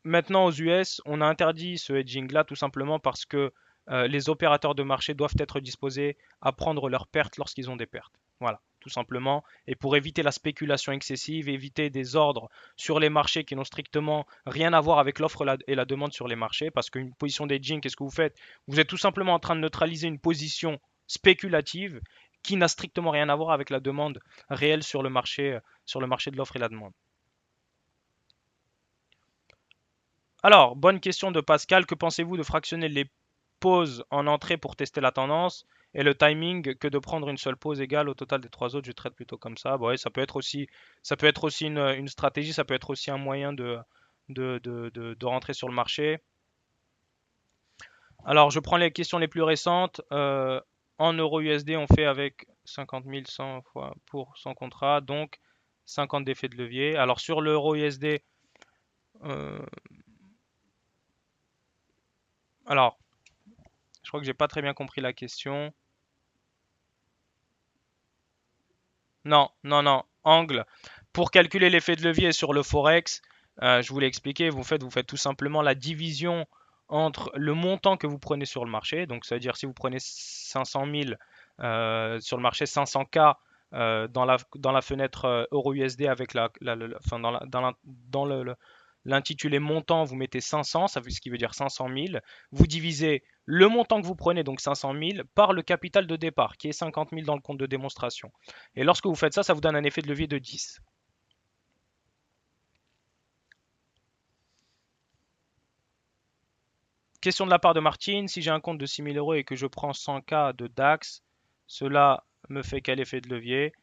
maintenant aux US, on a interdit ce hedging-là tout simplement parce que les opérateurs de marché doivent être disposés à prendre leurs pertes lorsqu'ils ont des pertes. Voilà, tout simplement. Et pour éviter la spéculation excessive, éviter des ordres sur les marchés qui n'ont strictement rien à voir avec l'offre et la demande sur les marchés, parce qu'une position d'hedging, qu'est-ce que vous faites? Vous êtes tout simplement en train de neutraliser une position spéculative qui n'a strictement rien à voir avec la demande réelle sur le marché de l'offre et la demande. Alors, bonne question de Pascal. Que pensez-vous de fractionner les pauses en entrée pour tester la tendance et le timing que de prendre une seule pause égale au total des trois autres? Je traite plutôt comme ça. Bon, ouais, ça peut être aussi une stratégie, ça peut être aussi un moyen de rentrer sur le marché. Alors, je prends les questions les plus récentes. En euro USD, on fait avec 50 100 fois pour 100 contrats, donc 50 d'effet de levier. Alors, sur l'euro USD, euh, alors, je crois que j'ai pas très bien compris la question. Non, non, non. Angle. Pour calculer l'effet de levier sur le Forex, je vous l'ai expliqué, vous faites tout simplement la division entre le montant que vous prenez sur le marché. Donc, ça veut dire si vous prenez 500 000 sur le marché, 500K dans la fenêtre euro-USD avec enfin, dans l'intitulé montant, vous mettez 500, ce qui veut dire 500 000. Vous divisez le montant que vous prenez, donc 500 000, par le capital de départ, qui est 50 000 dans le compte de démonstration. Et lorsque vous faites ça, ça vous donne un effet de levier de 10. Question de la part de Martine, si j'ai un compte de 6 000 euros et que je prends 100K de DAX, cela me fait quel effet de levier?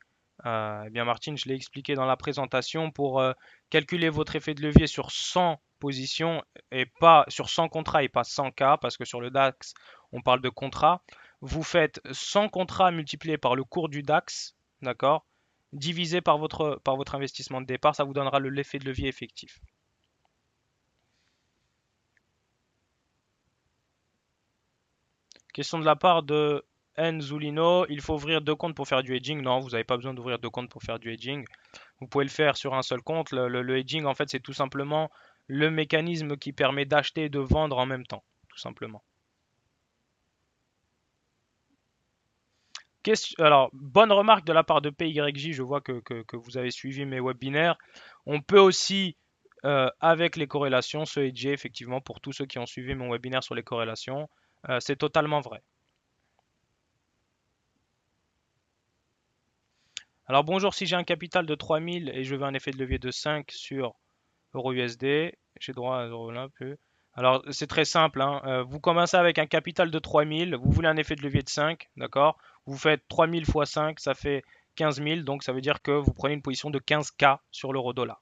Eh bien Martine, je l'ai expliqué dans la présentation, pour calculer votre effet de levier sur 100 positions et pas sur 100 contrats et pas 100K, parce que sur le DAX, on parle de contrats. Vous faites 100 contrats multipliés par le cours du DAX, d'accord? Divisé par votre investissement de départ, ça vous donnera l'effet de levier effectif. Question de la part de Nzulino, il faut ouvrir deux comptes pour faire du hedging. Non, vous n'avez pas besoin d'ouvrir deux comptes pour faire du hedging. Vous pouvez le faire sur un seul compte. Le hedging, en fait, c'est tout simplement le mécanisme qui permet d'acheter et de vendre en même temps, tout simplement. Alors, bonne remarque de la part de PYJ, je vois que vous avez suivi mes webinaires. On peut aussi, avec les corrélations, se hedger, effectivement, pour tous ceux qui ont suivi mon webinaire sur les corrélations. C'est totalement vrai. Alors bonjour, si j'ai un capital de 3000 et je veux un effet de levier de 5 sur euro USD, j'ai droit à 0,1 un peu. Alors c'est très simple, hein. Vous commencez avec un capital de 3000, vous voulez un effet de levier de 5, d'accord? Vous faites 3000 fois 5, ça fait 15 000, donc ça veut dire que vous prenez une position de 15K sur l'euro dollar.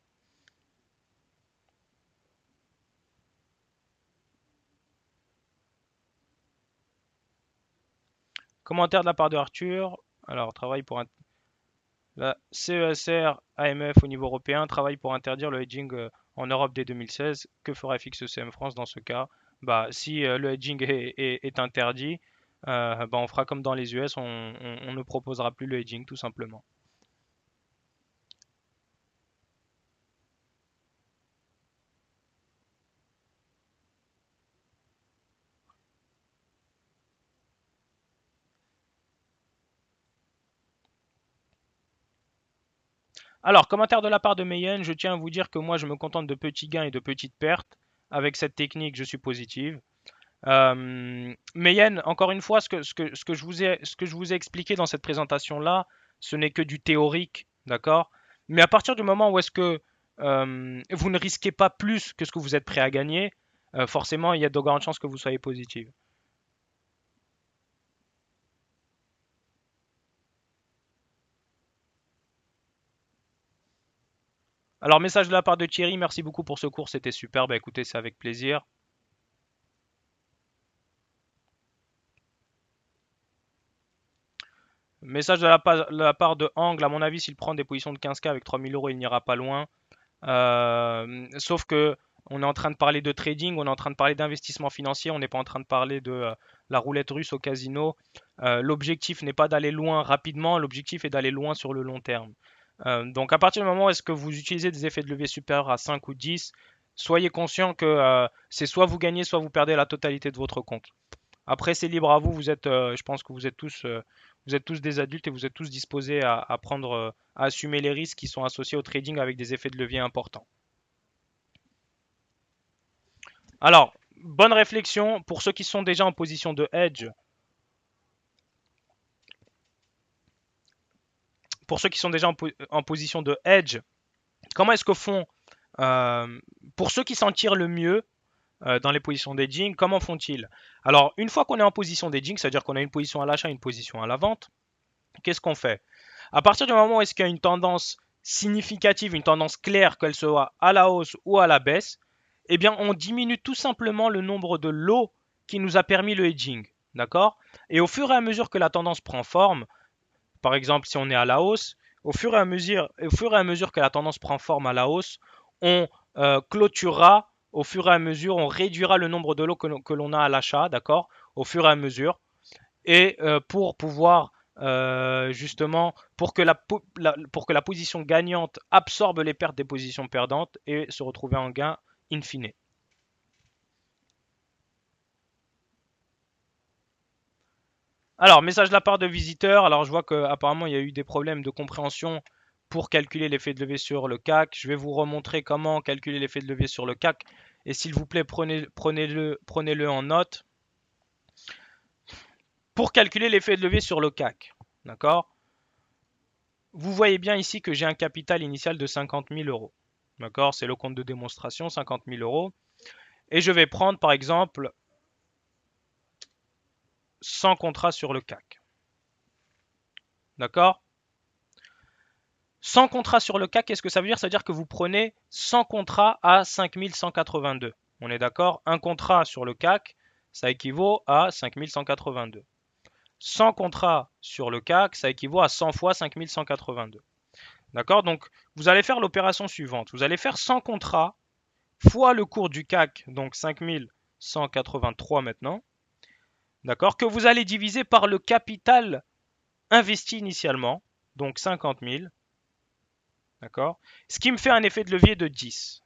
Commentaire de la part de Arthur. Alors, travaille pour un La CESR AMF au niveau européen travaille pour interdire le hedging en Europe dès 2016. Que fera FXECM France dans ce cas? Bah, si le hedging est interdit, bah, on fera comme dans les US, on ne proposera plus le hedging tout simplement. Alors, commentaire de la part de Mayen, je tiens à vous dire que moi je me contente de petits gains et de petites pertes. Avec cette technique, je suis positive. Mayen, encore une fois, ce que je vous ai expliqué dans cette présentation-là, ce n'est que du théorique, d'accord? Mais à partir du moment où est-ce que vous ne risquez pas plus que ce que vous êtes prêt à gagner, forcément, il y a de grandes chances que vous soyez positif. Alors, message de la part de Thierry, merci beaucoup pour ce cours, c'était super. Bah écoutez, c'est avec plaisir. Message de la part de Angle, à mon avis, s'il prend des positions de 15K avec 3000 euros, il n'ira pas loin. Sauf que on est en train de parler de trading, on est en train de parler d'investissement financier, on n'est pas en train de parler de la roulette russe au casino. L'objectif n'est pas d'aller loin rapidement, l'objectif est d'aller loin sur le long terme. Donc à partir du moment où est-ce que vous utilisez des effets de levier supérieurs à 5 ou 10, soyez conscient que c'est soit vous gagnez, soit vous perdez la totalité de votre compte. Après, c'est libre à vous. Je pense que vous êtes tous des adultes et vous êtes tous disposés à prendre, à assumer les risques qui sont associés au trading avec des effets de levier importants. Alors, bonne réflexion pour ceux qui sont déjà en position de hedge. Pour ceux qui sont déjà en position de hedge, comment est-ce que font pour ceux qui s'en tirent le mieux? dans les positions d'edging, comment font-ils? Alors, une fois qu'on est en position d'edging, c'est-à-dire qu'on a une position à l'achat et une position à la vente, qu'est-ce qu'on fait? À partir du moment où est-ce qu'il y a une tendance significative, une tendance claire, qu'elle soit à la hausse ou à la baisse, eh bien, on diminue tout simplement le nombre de lots qui nous a permis le hedging. D'accord? Et au fur et à mesure que la tendance prend forme, par exemple, si on est à la hausse, au fur et à mesure que la tendance prend forme à la hausse, on clôturera, au fur et à mesure, on réduira le nombre de lots que l'on a à l'achat, d'accord? Au fur et à mesure. Et pour pouvoir justement, pour que la position gagnante absorbe les pertes des positions perdantes et se retrouver en gain in fine. Alors, message de la part de visiteurs. Alors, je vois qu'apparemment, il y a eu des problèmes de compréhension pour calculer l'effet de levier sur le CAC. Je vais vous remontrer comment calculer l'effet de levier sur le CAC. Et s'il vous plaît, prenez-le en note. Pour calculer l'effet de levier sur le CAC, d'accord? Vous voyez bien ici que j'ai un capital initial de 50 000 euros. D'accord? C'est le compte de démonstration, 50 000 euros. Et je vais prendre, par exemple, 100 contrats sur le CAC. D'accord? 100 contrats sur le CAC, qu'est-ce que ça veut dire? Ça veut dire que vous prenez 100 contrats à 5182. On est d'accord? Un contrat sur le CAC, ça équivaut à 5182. 100 contrats sur le CAC, ça équivaut à 100 fois 5182. D'accord? Donc, vous allez faire l'opération suivante. Vous allez faire 100 contrats fois le cours du CAC, donc 5183 maintenant. D'accord? Que vous allez diviser par le capital investi initialement, donc 50 000. D'accord? Ce qui me fait un effet de levier de 10.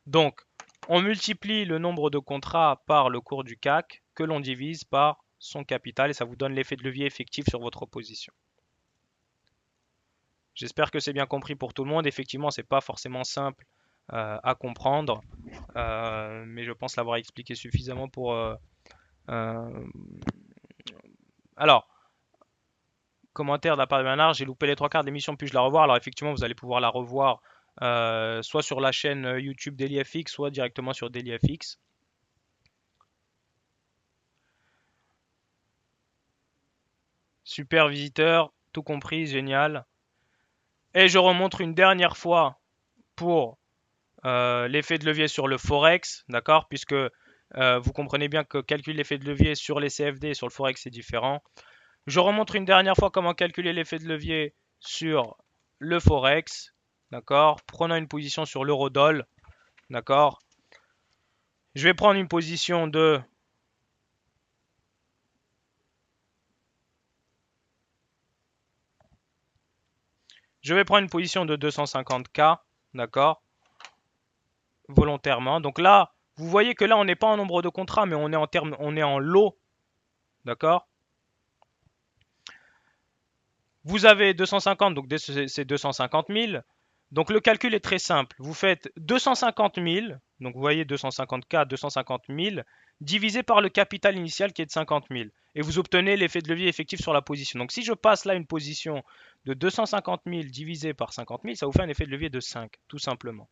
Donc, on multiplie le nombre de contrats par le cours du CAC que l'on divise par son capital et ça vous donne l'effet de levier effectif sur votre position. J'espère que c'est bien compris pour tout le monde. Effectivement, ce n'est pas forcément simple à comprendre, mais je pense l'avoir expliqué suffisamment pour... alors, commentaire de la part de Bernard, j'ai loupé les trois quarts de l'émission, puis je la revoir. Alors effectivement, vous allez pouvoir la revoir soit sur la chaîne YouTube DailyFX, soit directement sur DailyFX. Super visiteur, tout compris, génial. Et je remontre une dernière fois pour l'effet de levier sur le Forex, d'accord? Puisque vous comprenez bien que calculer l'effet de levier sur les CFD et sur le Forex, c'est différent. Je remontre une dernière fois comment calculer l'effet de levier sur le Forex, d'accord? Prenant une position sur l'eurodoll, d'accord? Je vais prendre une position de... Je vais prendre une position de 250K, d'accord? Volontairement. Donc là, vous voyez que là, on n'est pas en nombre de contrats, mais on est en lot, d'accord? Vous avez 250, donc c'est 250 000. Donc le calcul est très simple. Vous faites 250 000, donc vous voyez 250K, 250 000, divisé par le capital initial qui est de 50 000. Et vous obtenez l'effet de levier effectif sur la position. Donc si je passe là une position de 250 000 divisé par 50 000, ça vous fait un effet de levier de 5, tout simplement.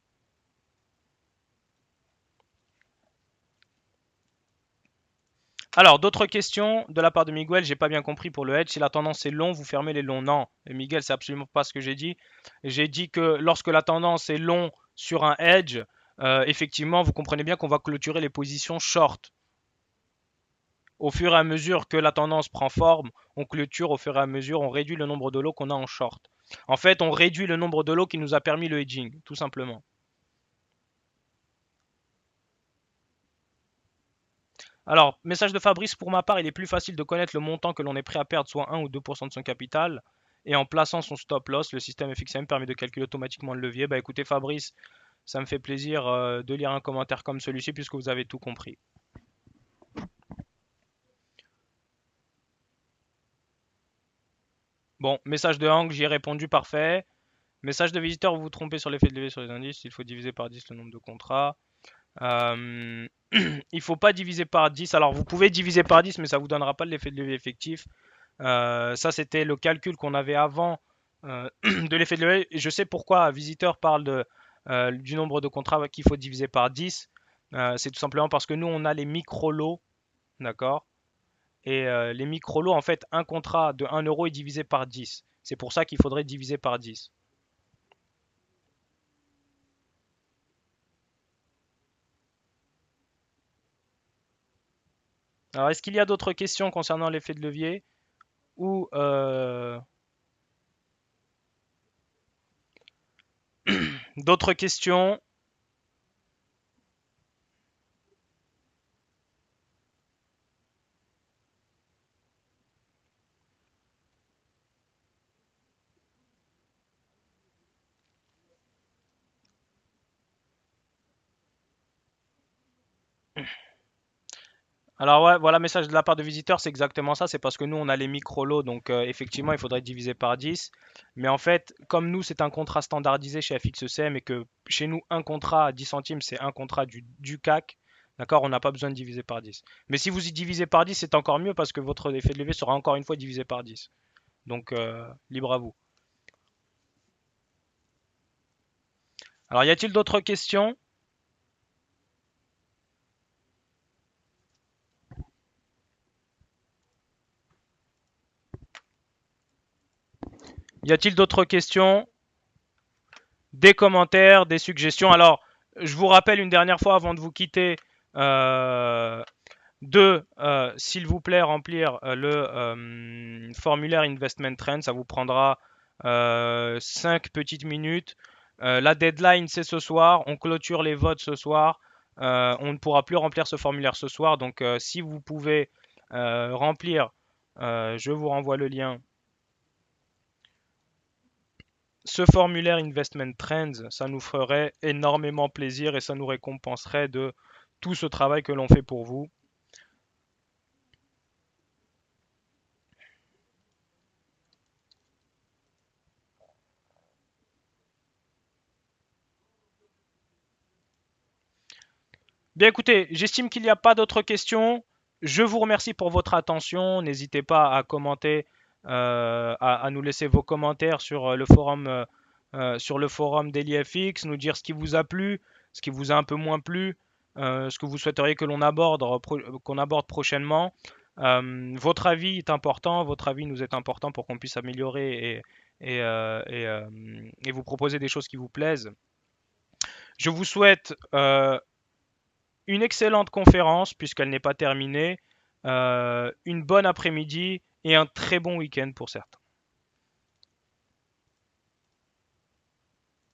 Alors, d'autres questions de la part de Miguel, j'ai pas bien compris pour le hedge. Si la tendance est long, vous fermez les longs. Non, et Miguel, c'est absolument pas ce que j'ai dit. J'ai dit que lorsque la tendance est long sur un hedge, effectivement, vous comprenez bien qu'on va clôturer les positions short. Au fur et à mesure que la tendance prend forme, on clôture au fur et à mesure, on réduit le nombre de lots qu'on a en short. En fait, on réduit le nombre de lots qui nous a permis le hedging, tout simplement. Alors, message de Fabrice, pour ma part, il est plus facile de connaître le montant que l'on est prêt à perdre, soit 1 ou 2% de son capital. Et en plaçant son stop loss, le système FXM permet de calculer automatiquement le levier. Bah écoutez Fabrice, ça me fait plaisir de lire un commentaire comme celui-ci puisque vous avez tout compris. Bon, message de Hank, j'y ai répondu, parfait. Message de visiteur, vous vous trompez sur l'effet de levier sur les indices, il faut diviser par 10 le nombre de contrats. Il ne faut pas diviser par 10. Alors vous pouvez diviser par 10, mais ça ne vous donnera pas l'effet de levier effectif. Ça, c'était le calcul qu'on avait avant de l'effet de levier. Et je sais pourquoi Visiteur parle du nombre de contrats qu'il faut diviser par 10. C'est tout simplement parce que nous, on a les micro-lots, d'accord? Et les micro-lots, en fait, un contrat de 1 € est divisé par 10. C'est pour ça qu'il faudrait diviser par 10. Alors, est-ce qu'il y a d'autres questions concernant l'effet de levier ou d'autres questions? Alors ouais, voilà, message de la part de visiteurs, c'est exactement ça. C'est parce que nous, on a les micro-lots, donc effectivement, il faudrait diviser par 10. Mais en fait, comme nous, c'est un contrat standardisé chez FXECM et que chez nous, un contrat à 10 centimes, c'est un contrat du CAC, d'accord, on n'a pas besoin de diviser par 10. Mais si vous y divisez par 10, c'est encore mieux parce que votre effet de levier sera encore une fois divisé par 10. Donc, libre à vous. Alors, y a-t-il d'autres questions? Y a-t-il d'autres questions? Des commentaires, des suggestions? Alors, je vous rappelle une dernière fois avant de vous quitter. euh, S'il vous plaît, remplir le formulaire Investment Trend. Ça vous prendra 5 petites minutes. La deadline, c'est ce soir. On clôture les votes ce soir. On ne pourra plus remplir ce formulaire ce soir. Donc, si vous pouvez remplir, je vous renvoie le lien. Ce formulaire Investment Trends, ça nous ferait énormément plaisir et ça nous récompenserait de tout ce travail que l'on fait pour vous. Bien écoutez, j'estime qu'il n'y a pas d'autres questions. Je vous remercie pour votre attention. N'hésitez pas à commenter, à nous laisser vos commentaires sur le forum DailyFX, nous dire ce qui vous a plu, ce qui vous a un peu moins plu, ce que vous souhaiteriez que qu'on aborde prochainement. Votre avis est important, votre avis nous est important pour qu'on puisse améliorer et vous proposer des choses qui vous plaisent. Je vous souhaite une excellente conférence puisqu'elle n'est pas terminée, une bonne après-midi et un très bon week-end pour certains.